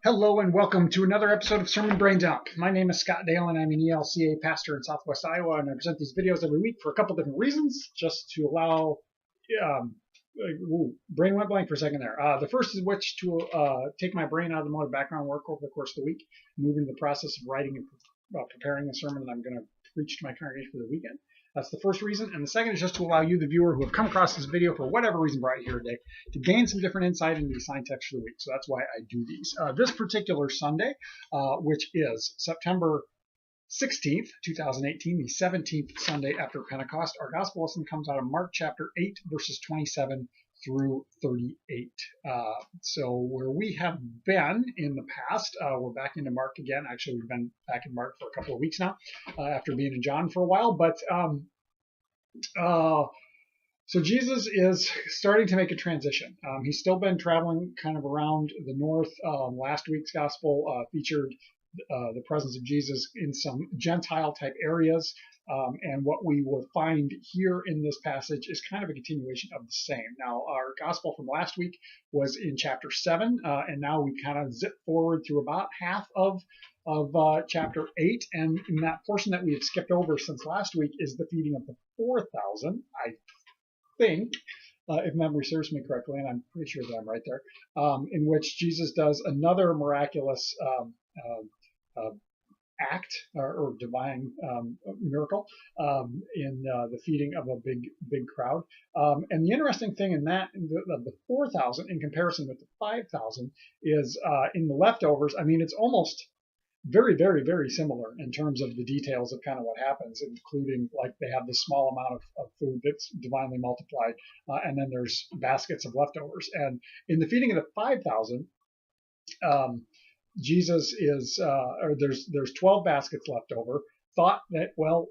Hello and welcome to another episode of Sermon Braindump. My name is Scott Dalen. I'm an ELCA pastor in Southwest Iowa, and I present these videos every week for a couple different reasons, just to allow. Um, Brain went blank for a second there. The first is which to take my brain out of the mode of background work over the course of the week, move into the process of writing and preparing the sermon that I'm going to preach to my congregation for the weekend. That's the first reason. And the second is just to allow you, the viewer, who have come across this video for whatever reason brought you here today, to gain some different insight into the assigned text for the week. So that's why I do these. This particular Sunday, which is September 16th, 2018, the 17th Sunday after Pentecost, our gospel lesson comes out of Mark chapter 8, verses 27 through 38. So where we have been in the past, we're back into Mark again. Actually, we've been back in Mark for a couple of weeks now, after being in John for a while. But so Jesus is starting to make a transition. He's still been traveling kind of around the north. Last week's gospel featured the presence of Jesus in some Gentile type areas. And what we will find here in this passage is kind of a continuation of the same. Now, our gospel from last week was in chapter 7, and now we kind of zip forward through about half of chapter 8. And in that portion that we have skipped over since last week is the feeding of the 4,000, I think, if memory serves me correctly, and I'm pretty sure that I'm right there, in which Jesus does another miraculous act or divine miracle in the feeding of a big crowd. And the interesting thing in that, the 4,000 in comparison with the 5,000, is in the leftovers. I mean, it's almost very, very, very similar in terms of the details of kind of what happens, including like they have this small amount of food that's divinely multiplied, and then there's baskets of leftovers. And in the feeding of the 5,000, Jesus is, or there's 12 baskets left over. Thought that, well,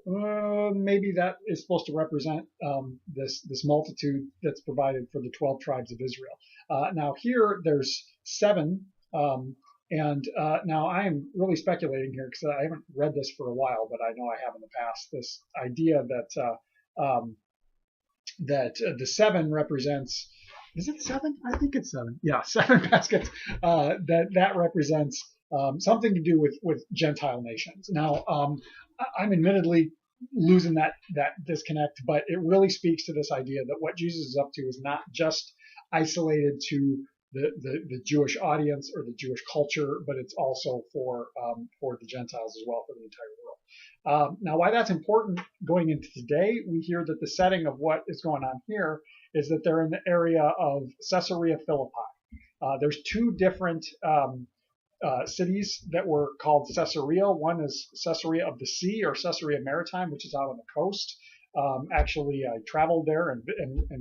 maybe that is supposed to represent this multitude that's provided for the 12 tribes of Israel. Now here there's 7. And now I am really speculating here because I haven't read this for a while, but I know I have in the past, this idea that the 7 represents, is it 7? I think it's 7. Yeah, 7 baskets. That represents something to do with Gentile nations. Now, I'm admittedly losing that disconnect, but it really speaks to this idea that what Jesus is up to is not just isolated to the Jewish audience or the Jewish culture, but it's also for the Gentiles as well, for the entire world. Now, why that's important going into today, we hear that the setting of what is going on here is that they're in the area of Caesarea Philippi. There's 2 different cities that were called Caesarea. One is Caesarea of the Sea, or Caesarea Maritime, which is out on the coast. Actually, I traveled there and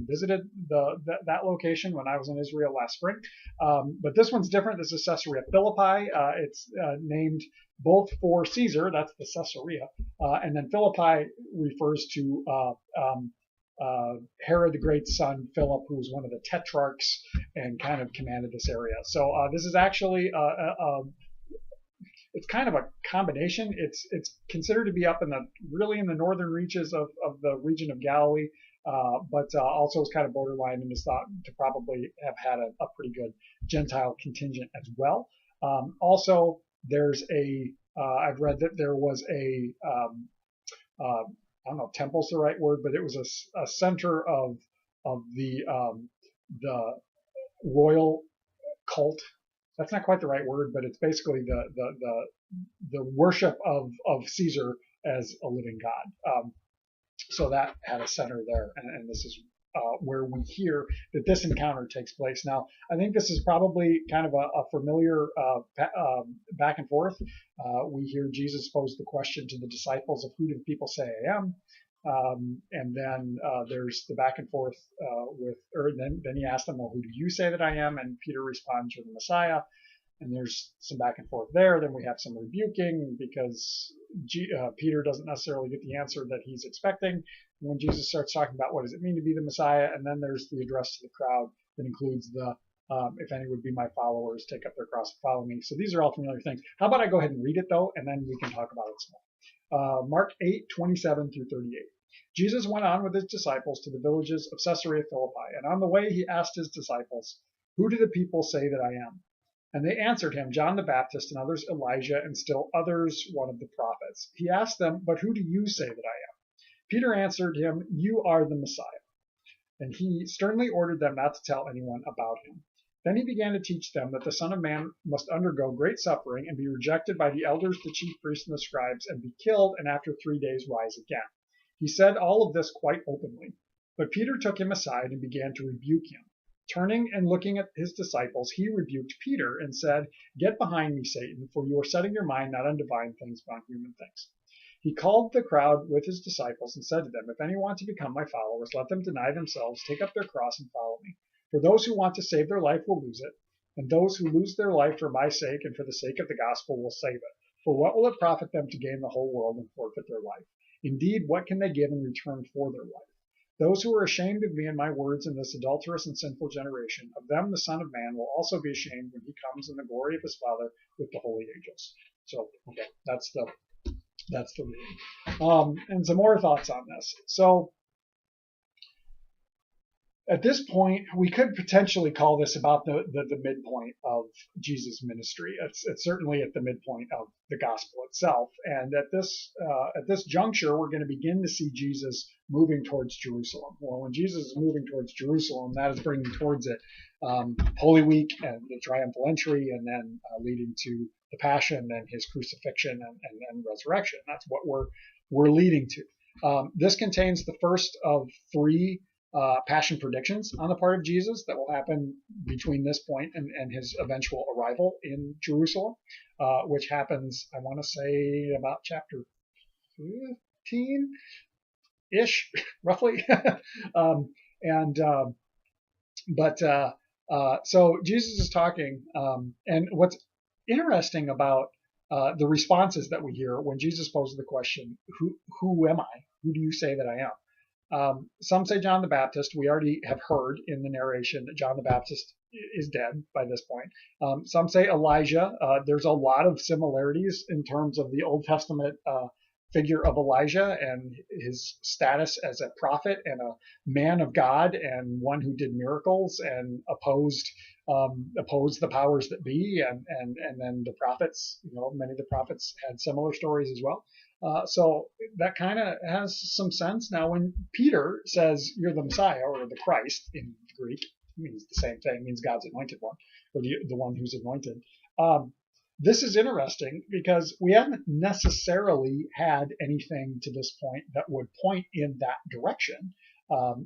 visited that location when I was in Israel last spring. But this one's different. This is Caesarea Philippi. It's named both for Caesar, that's the Caesarea, and then Philippi refers to Herod the Great's son, Philip, who was one of the tetrarchs and kind of commanded this area. So this is actually it's kind of a combination. It's considered to be up in the northern reaches of the region of Galilee, but also is kind of borderline and is thought to probably have had a pretty good Gentile contingent as well. Also, there's I've read that there was I don't know if temple's the right word, but it was a center of the royal cult. That's not quite the right word, but it's basically the worship of Caesar as a living God. So that had a center there, and this is where we hear that this encounter takes place. Now, I think this is probably kind of a familiar back and forth. We hear Jesus pose the question to the disciples of who do people say I am? And then there's the back and forth then he asked them, well, who do you say that I am? And Peter responds, you're the Messiah. And there's some back and forth there. Then we have some rebuking because Peter doesn't necessarily get the answer that he's expecting when Jesus starts talking about what does it mean to be the Messiah. And then there's the address to the crowd that includes if any would be my followers, take up their cross and follow me. So these are all familiar things. How about I go ahead and read it, though, and then we can talk about it some more. Mark 8:27 through 38. Jesus went on with his disciples to the villages of Caesarea Philippi, and on the way he asked his disciples, who do the people say that I am? And they answered him, John the Baptist, and others Elijah, and still others one of the prophets. He asked them, but who do you say that I am? Peter answered him, you are the Messiah. And he sternly ordered them not to tell anyone about him. Then he began to teach them that the Son of Man must undergo great suffering and be rejected by the elders, the chief priests, and the scribes, and be killed, and after 3 days rise again. He said all of this quite openly. But Peter took him aside and began to rebuke him. Turning and looking at his disciples, he rebuked Peter and said, get behind me, Satan, for you are setting your mind not on divine things but on human things. He called the crowd with his disciples and said to them, if any want to become my followers, let them deny themselves, take up their cross, and follow me. For those who want to save their life will lose it, and those who lose their life for my sake and for the sake of the gospel will save it. For what will it profit them to gain the whole world and forfeit their life? Indeed, what can they give in return for their life? Those who are ashamed of me and my words in this adulterous and sinful generation, of them the Son of Man will also be ashamed when he comes in the glory of his Father with the holy angels. So, okay, that's the reading. And some more thoughts on this. So, at this point, we could potentially call this about the midpoint of Jesus' ministry. It's certainly at the midpoint of the gospel itself. And at this juncture, we're going to begin to see Jesus moving towards Jerusalem. Well, when Jesus is moving towards Jerusalem, that is bringing towards it Holy Week and the triumphal entry, and then leading to the Passion and his crucifixion and resurrection. That's what we're leading to. This contains the first of 3 passion predictions on the part of Jesus that will happen between this point and his eventual arrival in Jerusalem, which happens, I want to say, about chapter 15-ish, roughly. So Jesus is talking, and what's interesting about the responses that we hear when Jesus poses the question, who am I? Who do you say that I am? Some say John the Baptist. We already have heard in the narration that John the Baptist is dead by this point. Some say Elijah. There's a lot of similarities in terms of the Old Testament figure of Elijah and his status as a prophet and a man of God and one who did miracles and opposed the powers that be, and then the prophets. Many of the prophets had similar stories as well. So that kind of has some sense. Now, when Peter says you're the Messiah or the Christ in Greek, it means the same thing. It means God's anointed one, or the one who's anointed. This is interesting because we haven't necessarily had anything to this point that would point in that direction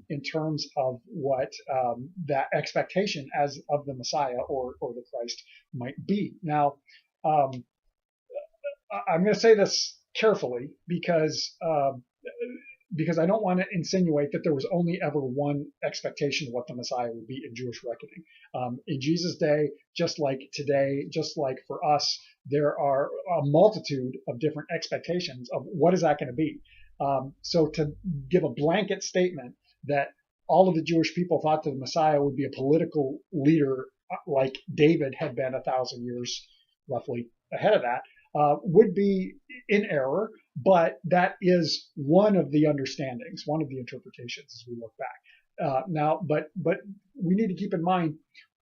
in terms of what that expectation as of the Messiah or the Christ might be. Now, I'm going to say this carefully because I don't want to insinuate that there was only ever one expectation of what the Messiah would be in Jewish reckoning. In Jesus' day, just like today, just like for us, there are a multitude of different expectations of what is that going to be. So to give a blanket statement that all of the Jewish people thought that the Messiah would be a political leader like David had been 1,000 years roughly ahead of that, would be in error, but that is one of the understandings, one of the interpretations as we look back. But we need to keep in mind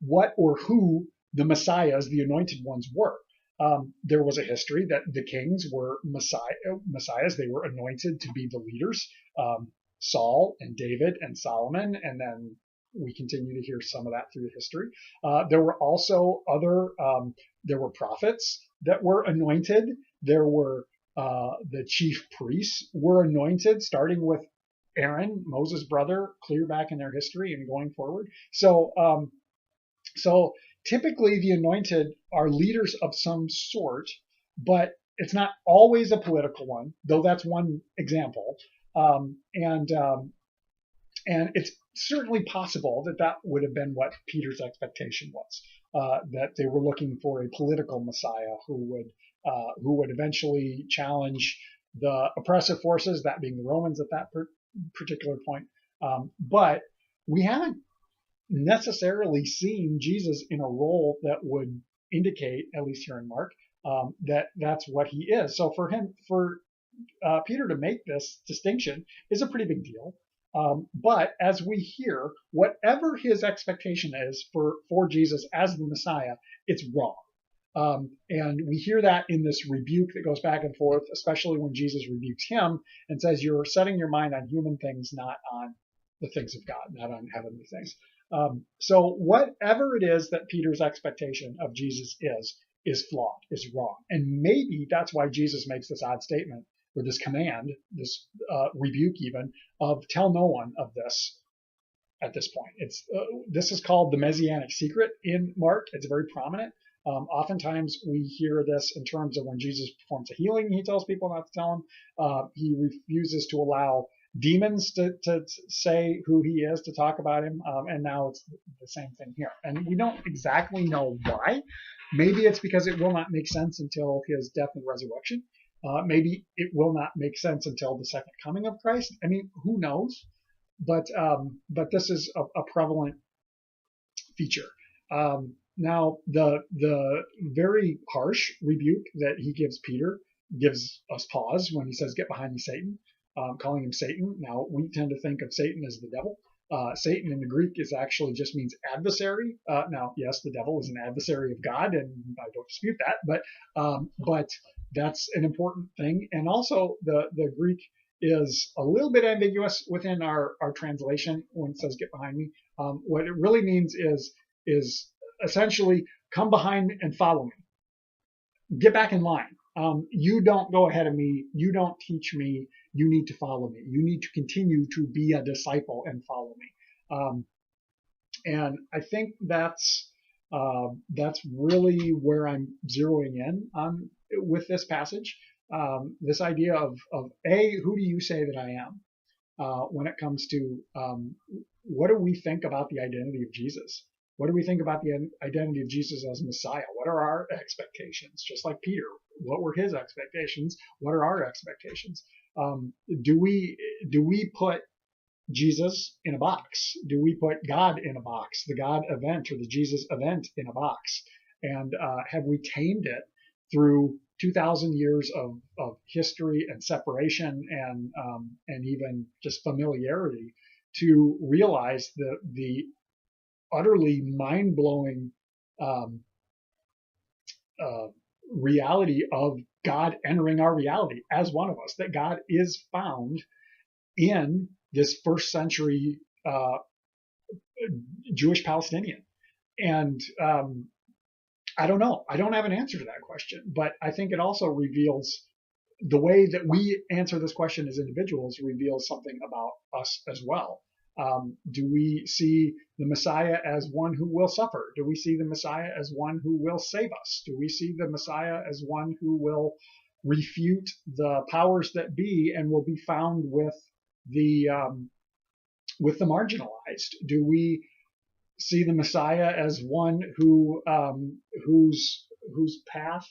what or who the Messiahs, the anointed ones, were. There was a history that the kings were Messiahs. They were anointed to be the leaders, Saul and David and Solomon, and then we continue to hear some of that through the history. There were also there were prophets that were anointed. There were the chief priests were anointed, starting with Aaron, Moses' brother, clear back in their history and going forward. So typically the anointed are leaders of some sort, but it's not always a political one, though that's one example. And it's certainly possible that would have been what Peter's expectation was, that they were looking for a political Messiah who would eventually challenge the oppressive forces, that being the Romans at that particular point. But we haven't necessarily seen Jesus in a role that would indicate, at least here in Mark, that that's what he is. So for Peter to make this distinction is a pretty big deal. But as we hear, whatever his expectation is for Jesus as the Messiah, it's wrong. And we hear that in this rebuke that goes back and forth, especially when Jesus rebukes him and says, you're setting your mind on human things, not on the things of God, not on heavenly things. So whatever it is that Peter's expectation of Jesus is flawed, is wrong. And maybe that's why Jesus makes this odd statement, or this command, this rebuke even, of tell no one of this at this point. This is called the Messianic secret in Mark. It's very prominent. Oftentimes we hear this in terms of when Jesus performs a healing, he tells people not to tell him. He refuses to allow demons to say who he is, to talk about him. And now it's the same thing here. And we don't exactly know why. Maybe it's because it will not make sense until his death and resurrection. Maybe it will not make sense until the second coming of Christ. I mean, who knows? But this is a prevalent feature. Now, the very harsh rebuke that he gives Peter gives us pause when he says, "Get behind me, Satan," calling him Satan. Now, we tend to think of Satan as the devil. Satan in the Greek actually just means adversary. Now, yes, the devil is an adversary of God, and I don't dispute that. But that's an important thing. And also, the Greek is a little bit ambiguous within our translation when it says "get behind me." What it really means is essentially come behind and follow me. Get back in line. You don't go ahead of me. You don't teach me. You need to follow me. You need to continue to be a disciple and follow me. And I think that's really where I'm zeroing in on with this passage. This idea of who do you say that I am? When it comes to what do we think about the identity of Jesus? What do we think about the identity of Jesus as Messiah? What are our expectations? Just like Peter, what were his expectations? What are our expectations? Do we put Jesus in a box? Do we put God in a box? The God event or the Jesus event in a box? And have we tamed it through 2,000 years of history and separation and even just familiarity to realize the utterly mind-blowing reality of God entering our reality as one of us, that God is found in this first century Jewish Palestinian. And I don't know. I don't have an answer to that question, but I think it also reveals the way that we answer this question as individuals reveals something about us as well. Do we see the Messiah as one who will suffer? Do we see the Messiah as one who will save us? Do we see the Messiah as one who will refute the powers that be and will be found with the marginalized? Do we see the Messiah as one whose path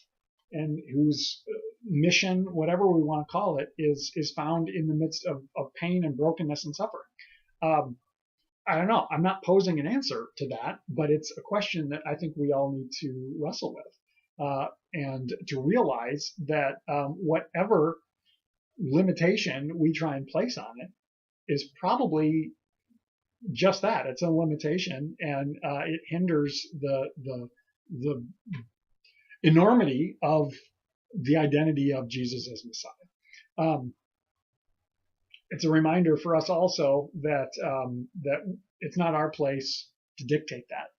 and whose mission, whatever we want to call it, is found in the midst of pain and brokenness and suffering? I don't know. I'm not posing an answer to that, but it's a question that I think we all need to wrestle with, and to realize that whatever limitation we try and place on it is probably just that. It's a limitation, and it hinders the enormity of the identity of Jesus as Messiah. It's a reminder for us also that it's not our place to dictate that.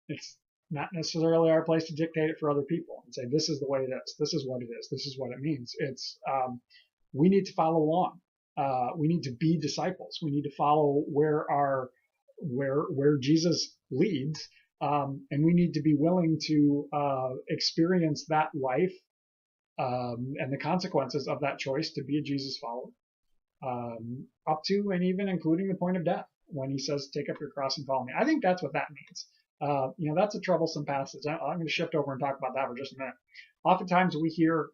It's not necessarily our place to dictate it for other people and say, this is the way it is. This is what it is. This is what it means. It's we need to follow along. We need to be disciples. We need to follow where Jesus leads, and we need to be willing to experience that life and the consequences of that choice to be a Jesus follower. Up to and even including the point of death, when he says, take up your cross and follow me. I think that's what that means. That's a troublesome passage. I'm going to shift over and talk about that for just a minute. Oftentimes we hear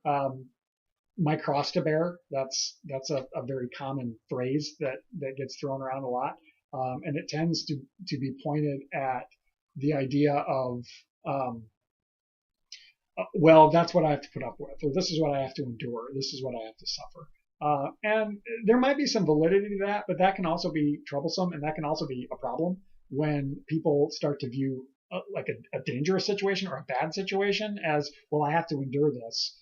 my cross to bear. That's a very common phrase that gets thrown around a lot. And it tends to be pointed at the idea of, well, that's what I have to put up with, or this is what I have to endure, this is what I have to suffer. And there might be some validity to that, but that can also be troublesome, and that can also be a problem when people start to view like a dangerous situation or a bad situation as, well, I have to endure this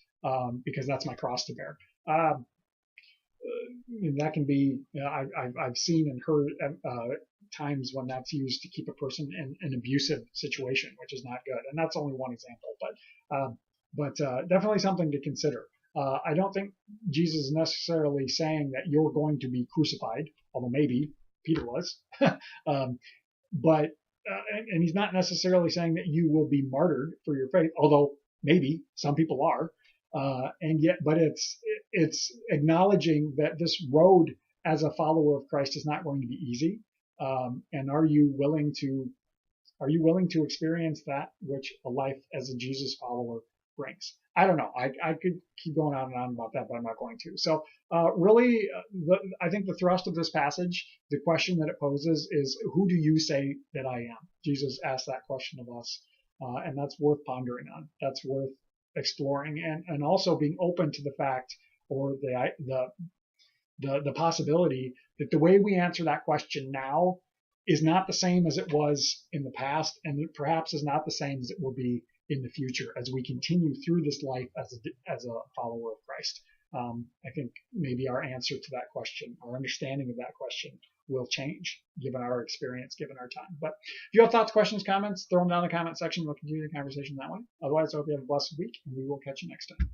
because that's my cross to bear. That can be, I've seen and heard times when that's used to keep a person in an abusive situation, which is not good. And that's only one example, but definitely something to consider. I don't think Jesus is necessarily saying that you're going to be crucified, although maybe Peter was. But and he's not necessarily saying that you will be martyred for your faith, although maybe some people are. And yet, but it's acknowledging that this road as a follower of Christ is not going to be easy. And are you willing to experience that which a life as a Jesus follower brings? I don't know. I could keep going on and on about that, but I'm not going to. So really, I think the thrust of this passage, the question that it poses is, who do you say that I am? Jesus asked that question of us, and that's worth pondering on. That's worth exploring, and also being open to the fact or the possibility that the way we answer that question now is not the same as it was in the past, and it perhaps is not the same as it will be in the future as we continue through this life as a follower of Christ. I think maybe our answer to that question, our understanding of that question, will change given our experience, given our time. But if you have thoughts, questions, comments, throw them down in the comment section. We'll continue the conversation that way. Otherwise, I hope you have a blessed week, and we will catch you next time.